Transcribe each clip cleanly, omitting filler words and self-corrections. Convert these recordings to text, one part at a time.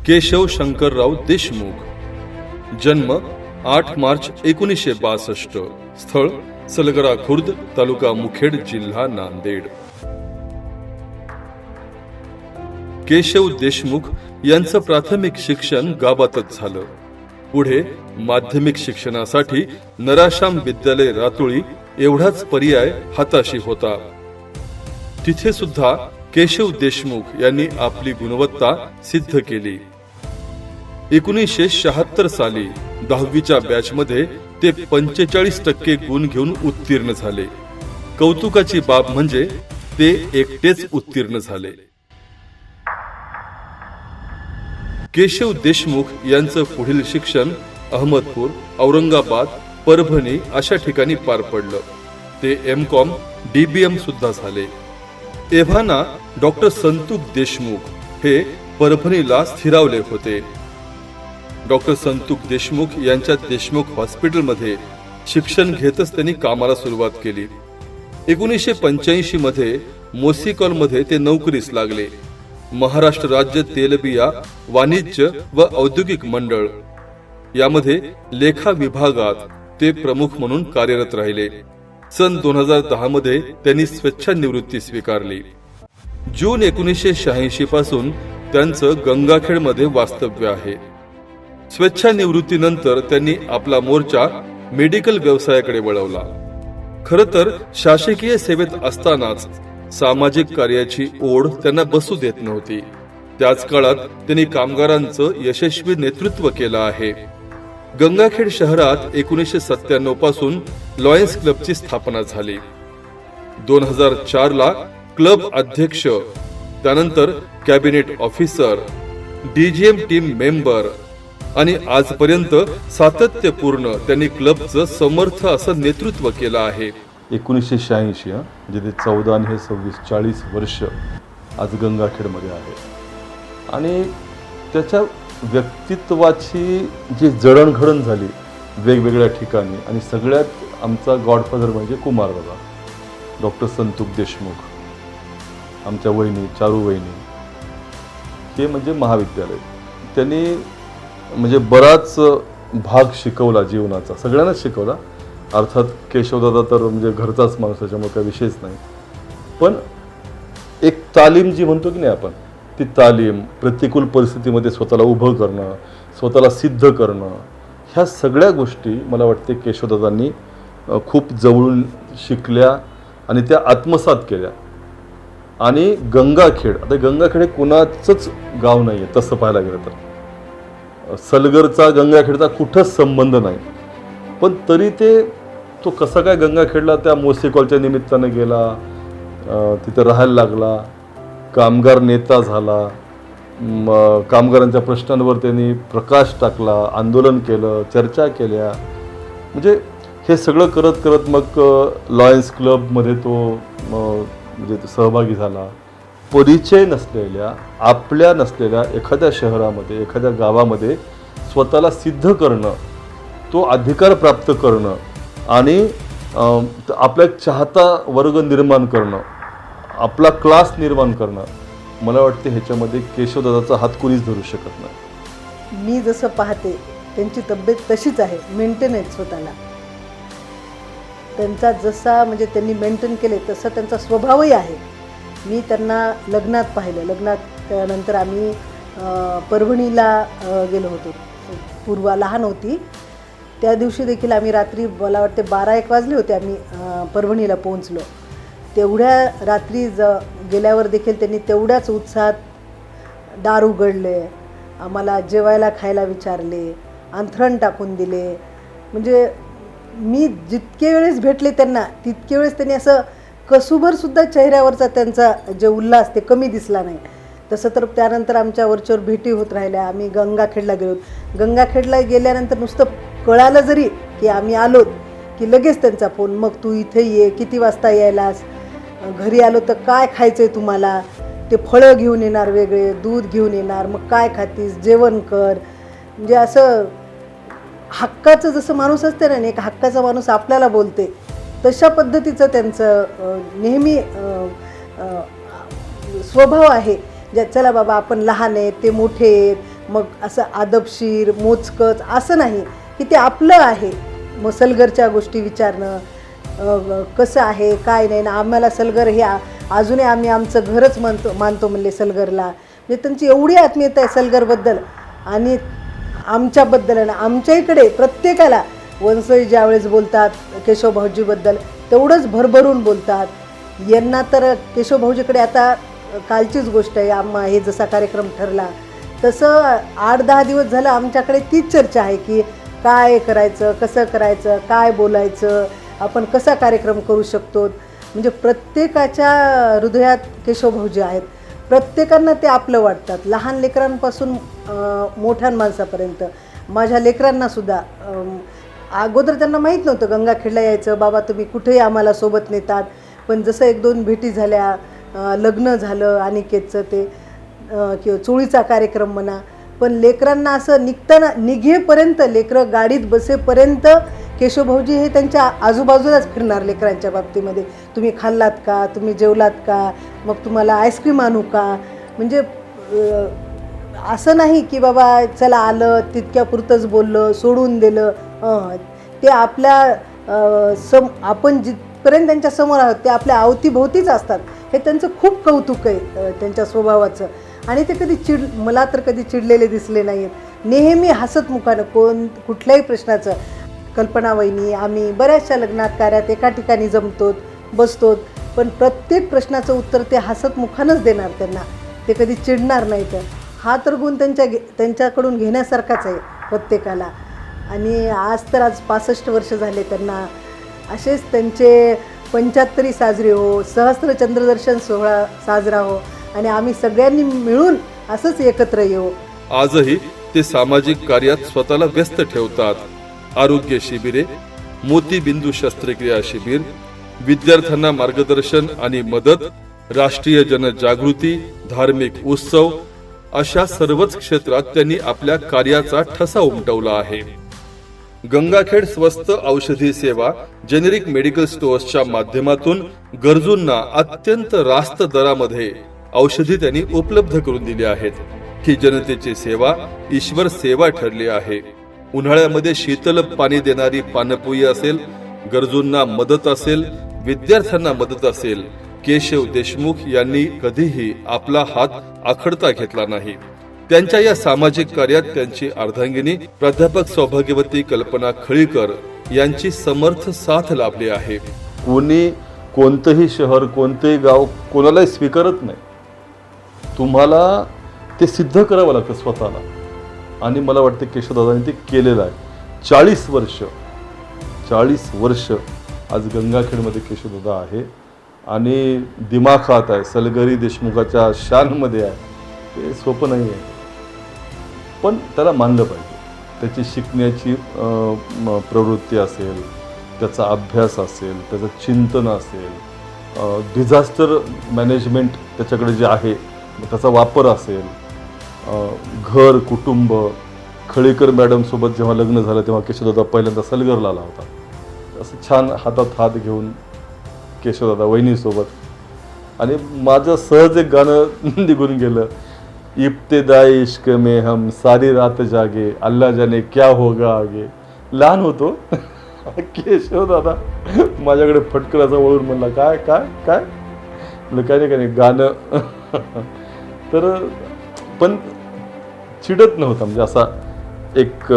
केशव शंकरराव देशमुख, जन्म 8 मार्च 1962, स्थळ सलगरा खुर्द, तालुका मुखेड, जिल्हा नांदेड. केशव देशमुख यांचं प्राथमिक शिक्षण गावातच झालं. पुढे माध्यमिक शिक्षणासाठी नराशाम विद्यालय रातोळी एवढाच पर्याय हाताशी होता. तिथे सुद्धा केशव देशमुख यांनी आपली गुणवत्ता सिद्ध केली. 1976 साली 10वीच्या बॅचमध्ये ते 45% गुण घेऊन उत्तीर्ण झाले. कौतुकाची बाब म्हणजे ते एकटेच उत्तीर्ण झाले. केशव देशमुख यांचं पुढील शिक्षण अहमदपूर, औरंगाबाद, परभणी अशा ठिकाणी पार पडलं. ते M.Com, DBM सुद्धा झाले. एव्हाना डॉक्टर संतुक देशमुख हे परभणीला स्थिरावले होते. डॉक्टर संतुक देशमुख यांच्या देशमुख हॉस्पिटलमध्ये शिक्षण घेतच त्यांनी कामाला सुरुवात केली. 1985 मध्ये मोसिकॉलमध्ये ते नोकरीस लागले. महाराष्ट्र राज्य तेलबिया वाणिज्य व औद्योगिक मंडळ यामध्ये लेखा विभागात ते प्रमुख म्हणून कार्यरत राहिले. सन 2010 मध्ये त्यांनी स्वेच्छानिवृत्ती स्वीकारली. जून 1986 पासून त्यांचं गंगाखेडमध्ये वास्तव्य आहे. स्वेच्छानिवृत्तीनंतर त्यांनी आपला मोर्चा मेडिकल व्यवसायाकडे वळवला. खरं तर शासकीय सेवेत असतानाच सामाजिक कार्याची ओढ त्यांना बसू देत नव्हती. त्याच काळात त्यांनी कामगारांचं यशस्वी नेतृत्व केलं आहे. गंगाखेड शहरात 1997 पासून लॉयन्स क्लबची स्थापना झाली. 2004 ला क्लब अध्यक्ष, त्यानंतर cabinet officer, DGM team member आणि आजपर्यंत सातत्यपूर्ण त्यांनी क्लबचं समर्थ असं नेतृत्व केलं आहे. 1986 म्हणजे ते 14 आणि हे 26, 40 वर्ष आज गंगाखेडमध्ये आहे. आणि त्याच्या व्यक्तित्वाची जी जडणघडण झाली वेगवेगळ्या ठिकाणी, आणि सगळ्यात आमचा गॉडफादर म्हणजे कुमारबाबा डॉक्टर संतुक देशमुख, आमच्या वहिनी चारू वहिनी, हे म्हणजे महाविद्यालय. त्यांनी म्हणजे बराच भाग शिकवला जीवनाचा, सगळ्यांनाच शिकवला. अर्थात केशवदादा तर म्हणजे घरचाच माणूस, त्याच्यामुळे काही विषयच नाही. पण एक तालीम जी म्हणतो की नाही आपण, ती तालीम, प्रतिकूल परिस्थितीमध्ये स्वतःला उभं करणं, स्वतःला सिद्ध करणं, ह्या सगळ्या गोष्टी मला वाटते केशवदादांनी खूप जवळून शिकल्या आणि त्या आत्मसात केल्या. आणि गंगाखेड, आता गंगाखेड हे कोणाचंच गाव नाही आहे तसं पाहायला गेलं तर. सलगरचा गंगाखेडचा कुठंच संबंध नाही. पण तरी तो कसा काय गंगाखेडला त्या मोसिकॉलच्या निमित्तानं गेला, तिथं राहायला लागला, कामगार नेता झाला, कामगारांच्या प्रश्नांवर त्यांनी प्रकाश टाकला, आंदोलन केलं, चर्चा केल्या. म्हणजे हे सगळं करत करत मग लॉयन्स क्लबमध्ये तो म्हणजे सहभागी झाला. परिचय नसलेल्या, आपल्या नसलेल्या एखाद्या शहरामध्ये, एखाद्या गावामध्ये स्वतःला सिद्ध करणं, तो अधिकार प्राप्त करणं आणि आपला चाहता वर्ग निर्माण करणं, आपला क्लास निर्माण करणं, मला वाटते ह्याच्यामध्ये केशवदादाचा हात कोणीच धरू शकत नाही. मी जसं पाहते त्यांची तब्येत तशीच आहे, मेंटेन आहेत स्वतःला. त्यांचा जसा म्हणजे त्यांनी मेंटेन केले तसा त्यांचा स्वभावही आहे. मी त्यांना लग्नात पाहिलं. लग्नात नंतर आम्ही परभणीला गेलो होतो. पूर्वा लहान होती त्या दिवशी देखील आम्ही रात्री, मला वाटते 12-1 वाजले होते, आम्ही परभणीला पोहोचलो. तेवढ्या रात्री गेल्यावर देखील त्यांनी तेवढ्याच उत्साहात दार उघडले, आम्हाला जेवायला खायला विचारले, अंथरण टाकून दिले. म्हणजे मी जितके वेळेस भेटले त्यांना तितके वेळेस त्यांनी असं कसुभरसुद्धा चेहऱ्यावरचा त्यांचा जे उल्हास ते कमी दिसला नाही. तसं तर त्यानंतर आमच्या वरच्यावर भेटी होत राहिल्या. आम्ही गंगाखेडला गेलो. गंगाखेडला गेल्यानंतर नुसतं कळालं जरी की आम्ही आलोत की लगेच त्यांचा फोन, मग तू इथे ये, किती वाजता यायलास, घरी आलो तर काय खायचं आहे तुम्हाला, ते फळं घेऊन येणार वेगळे, दूध घेऊन येणार, मग काय खातीस, जेवण कर. म्हणजे असं हक्काचं, जसं माणूस असते ना, एक हक्काचा माणूस आपल्याला बोलते तशा पद्धतीचं त्यांचं नेहमी स्वभाव आहे. चला बाबा आपण लहान आहेत, ते मोठे आहेत, मग असं आदबशीर मोजकच असं नाही की ते आपलं आहे. मग सलगरच्या गोष्टी विचारणं, कसं आहे काय नाही ना, आम्हाला सलगर हे अजूनही आम्ही आमचं घरच मानतो म्हणले सलगरला. म्हणजे त्यांची एवढी आत्मीयता आहे सलगरबद्दल आणि आमच्याबद्दल. आणि आमच्या इकडे प्रत्येकाला वंसळी ज्यावेळेस बोलतात केशवभाऊजीबद्दल तेवढंच भरभरून बोलतात. यांना तर केशवभाऊजीकडे आता कालचीच गोष्ट आहे, हे जसा कार्यक्रम ठरला तसं 8-10 दिवस झालं आमच्याकडे तीच चर्चा आहे की काय करायचं, कसं करायचं, काय बोलायचं, आपण कसा कार्यक्रम करू शकतो. म्हणजे प्रत्येकाच्या हृदयात केशवभाऊजी आहेत. प्रत्येकांना ते आपलं वाटतात, लहान लेकरांपासून मोठ्या माणसापर्यंत. माझ्या लेकरांनासुद्धा अगोदर त्यांना माहीत नव्हतं गंगाखेडला यायचं, बाबा तुम्ही कुठेही आम्हाला सोबत नेतात. पण जसं 1-2 भेटी झाल्या, लग्न झालं अनिकेतचं ते किंवा चोळीचा कार्यक्रम म्हणा, पण लेकरांना असं निघेपर्यंत, लेकरं गाडीत बसेपर्यंत केशवभाऊजी हे त्यांच्या आजूबाजूलाच फिरणार लेकरांच्या बाबतीमध्ये. तुम्ही खाल्लात का, तुम्ही जेवलात का, मग तुम्हाला आईस्क्रीम आणू का. म्हणजे असं नाही की बाबा चला आलं तितक्यापुरतंच बोललं सोडून दिलं. ते आपल्या आपण जिथपर्यंत त्यांच्या समोर आहोत ते आपल्या अवतीभोवतीच असतात. हे त्यांचं खूप कौतुक आहे त्यांच्या स्वभावाचं. आणि ते कधी मला तर कधी चिडलेले दिसले नाहीत. नेहमी हसतमुखानं कुठल्याही प्रश्नाचं. कल्पना वहिनी आम्ही बऱ्याचशा लग्नात कार्यात एका ठिकाणी जमतो बसतो, पण प्रत्येक प्रश्नाचं उत्तर ते हसतमुखानंच देणार त्यांना. ते कधी चिडणार नाहीत. हा तर गुण त्यांच्याकडून घेण्यासारखाच आहे प्रत्येकाला. आणि आज 65 वर्ष झाले त्यांना. असेच त्यांचे 75 साजरे हो, सहस्त्र चंद्रदर्शन सोहळा साजरा हो आणि आम्ही सगळ्यांनी मिळून असंच एकत्र येऊ. आजही ते सामाजिक कार्यात स्वतःला व्यस्त ठेवतात. आरोग्य शिबिरे, मोतीबिंदू शस्त्रक्रिया शिबिर, विद्यार्थ्यांना मार्गदर्शन आणि मदत, राष्ट्रीय जनजागृती, धार्मिक उत्सव अशा सर्वच क्षेत्रात त्यांनी आपल्या कार्याचा ठसा उमटवला आहे. गंगाखेड स्वस्त औषधी सेवा जेनेरिक मेडिकल स्टोअर्सच्या माध्यमातून गरजूंना अत्यंत रास्त दरामध्ये औषधी त्यांनी उपलब्ध करून दिली आहेत. ही जनतेची सेवा ईश्वर सेवा ठरली आहे. उन्हाळ्यामध्ये शीतल पाणी देणारी पानपोई असेल, गरजूंना मदत असेल, विद्यार्थ्यांना मदत असेल, केशव देशमुख यांनी कधीही आपला हात आखडता घेतला नाही. त्यांच्या या सामाजिक कार्यात त्यांची अर्धांगिनी प्राध्यापक सौभाग्यवती कल्पना खळीकर यांची समर्थ साथ लाभली आहे. कोणी कोणतंही शहर कोणतंही गाव कोणालाही स्वीकारत नाही. तुम्हाला ते सिद्ध करावं लागतं स्वतःला. आणि मला वाटतं केशवदादांनी ते केलेलं आहे. 40 वर्ष आज गंगाखेडमध्ये केशवदादा आहे आणि दिमाखात आहे, सलगरी देशमुखाच्या शानमध्ये आहे. ते सोपं नाही आहे, पण त्याला मानलं पाहिजे. त्याची शिकण्याची प्रवृत्ती असेल, त्याचा अभ्यास असेल, त्याचं चिंतन असेल, डिझास्टर मॅनेजमेंट त्याच्याकडे जे आहे त्याचा वापर असेल, घर कुटुंब. खळीकर मॅडमसोबत जेव्हा लग्न झालं तेव्हा केशवदादा पहिल्यांदा सलगरला आला होता. असं छान हातात हात घेऊन केशवदादा वहिनीसोबत. आणि माझं सहज एक गाणं निघून गेलं, इब्तिदाई इश्क में हम सारी रात जागे, अल्लाह जाने क्या होगा आगे. लहान होतो. केशवदादा माझ्याकडे फटकराचा वळून म्हणला, काय काय काय म्हणलं, काय नाही गाणं. तर पण चिडत नव्हता. म्हणजे असा एक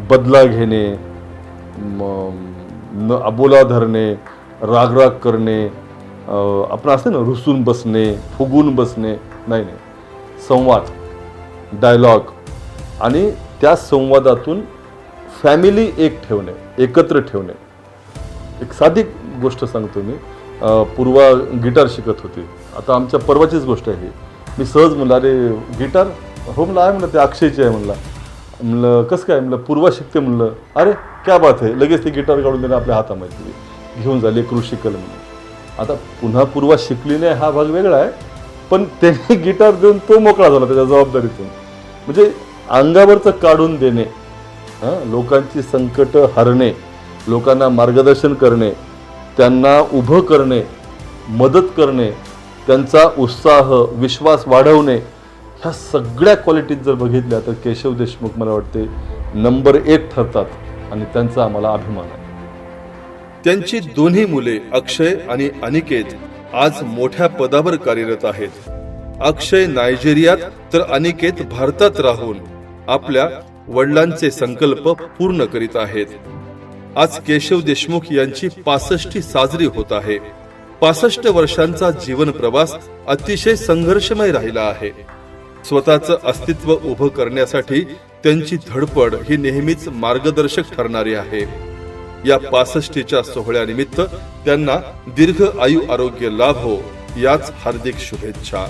बदला घेणे, अबोला धरणे, रागराग करणे, आपण असते ना रुसून बसणे, फुगून बसणे, नाही. संवाद, डायलॉग आणि त्या संवादातून फॅमिली एक ठेवणे, एकत्र ठेवणे. एक साधी गोष्ट सांगतो मी. पूर्वा गिटार शिकत होती. आता आमच्या परवाचीच गोष्ट आहे. मी सहज म्हणलं, अरे गिटार हो म्हणलं आहे, म्हणलं ते अक्षयची आहे. म्हणलं कसं काय, म्हणलं पूर्वा शिकते. म्हणलं अरे क्या बात आहे. लगेच ते गिटार काढून देणं आपल्या हातामध्ये घेऊन झाले कृषी शिकल म्हणून. आता पुन्हा पूर्वा शिकली नाही हा भाग वेगळा आहे, पण त्यांनी गिटार देऊन तो मोकळा झाला त्याच्या जबाबदारीतून. म्हणजे अंगावरचं काढून देणे, लोकांची संकट हरणे, लोकांना मार्गदर्शन करणे, त्यांना उभं करणे, मदत करणे, त्यांचा उत्साह विश्वास वाढवणे, ह्या सगळ्या क्वालिटीज जर बघितल्या तर केशव देशमुख मला वाटते नंबर 1 ठरतात आणि त्यांचा आम्हाला अभिमान आहे. त्यांची दोन्ही मुले अक्षय आणि अनिकेत आज मोठ्या पदावर कार्यरत आहेत. अक्षय नायजेरियात तर अनिकेत भारतात राहून आपल्या वडिलांचे संकल्प पूर्ण करीत आहेत. आज केशव देशमुख यांची 65 साजरी होत आहे. 65 वर्षांचा जीवन प्रवास अतिशय संघर्षमय राहिला आहे. स्वतःचं अस्तित्व उभं करण्यासाठी त्यांची धडपड ही नेहमीच मार्गदर्शक ठरणारी आहे. या 65च्या सोहळ्यानिमित्त त्यांना दीर्घ आयु आरोग्य लाभो याच हार्दिक शुभेच्छा.